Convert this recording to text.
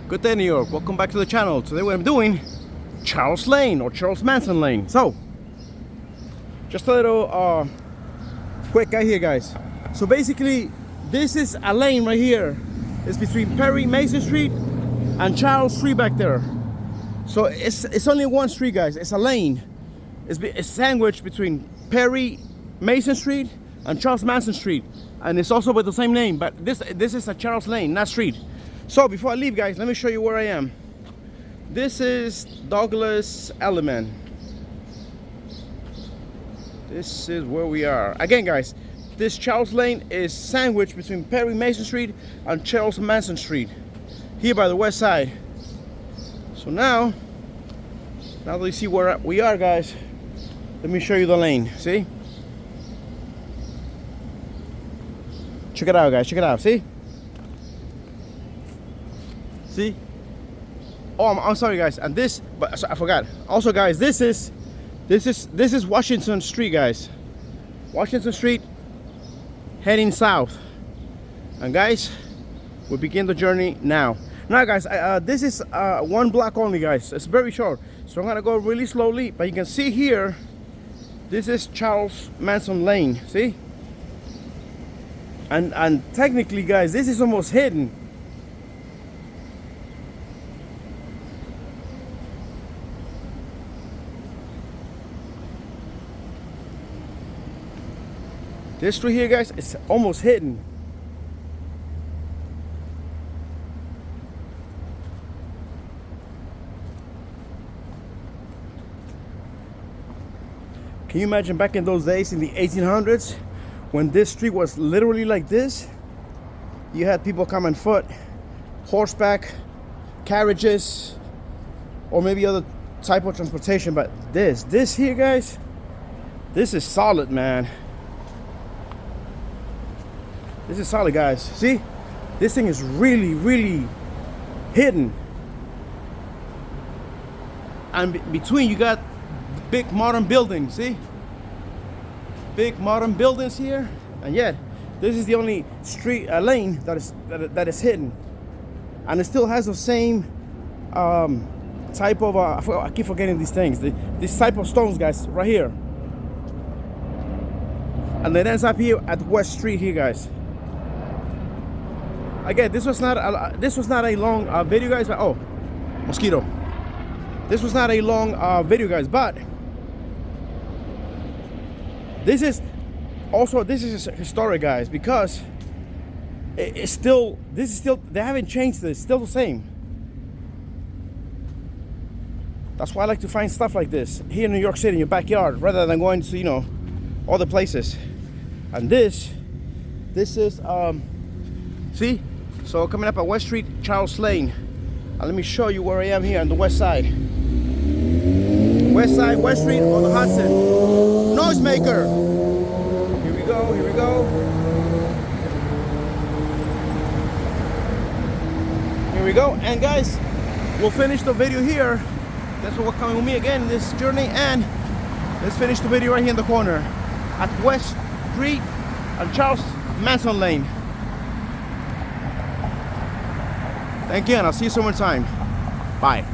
Good day, New York. Welcome back to the channel. Today what I'm doing, Charles Lane or Charles Manson Lane. So, just a little quick guy here, guys. So basically, this is a lane right here. It's between Perry Mason Street and Charles Street back there. So it's only one street, guys. It's a lane. It's sandwiched between Perry Mason Street and Charles Manson Street, and it's also with the same name. But this is a Charles Lane, not street. So before I leave, guys, let me show you where I am. This is Douglas Element. This is where we are. Again, guys, this Charles Lane is sandwiched between Perry Mason Street and Charles Manson Street, here by the west side. So now that you see where we are, guys, let me show you the lane. See? Check it out, guys. Check it out. See? See? Oh, I'm sorry, guys. And this, but I forgot. Also, guys, this is Washington Street, guys. Washington Street, heading south. And guys, we begin the journey now. Now, guys, this is one block only, guys. It's very short, so I'm gonna go really slowly. But you can see here, this is Charles Manson Lane. See? And technically, guys, this is almost hidden. This street here, guys, is almost hidden. Can you imagine back in those days in the 1800s when this street was literally like this? You had people come on foot, horseback, carriages, or maybe other type of transportation. But this here, guys, this is solid, man. This is solid, guys. See? This thing is really, really hidden. And between, you got big modern buildings, see? Big modern buildings here. And yet, this is the only street, lane that is hidden. And it still has the same type of, I keep forgetting these things. This type of stones, guys, right here. And it ends up here at West Street here, guys. Again, this was not a long video, guys. But, oh, mosquito. This was not a long video, guys. But this is historic, guys, because this is still they haven't changed this. It's still the same. That's why I like to find stuff like this here in New York City in your backyard, rather than going to, you know, other places. And this is see. So coming up at West Street, Charles Lane. Let me show you where I am here on the west side. West side, West Street on the Hudson. Noisemaker. Here we go, here we go. Here we go. And guys, we'll finish the video here. Thanks for coming with me again in this journey. And let's finish the video right here in the corner at West Street and Charles Manson Lane. Thank you, and I'll see you some more time. Bye.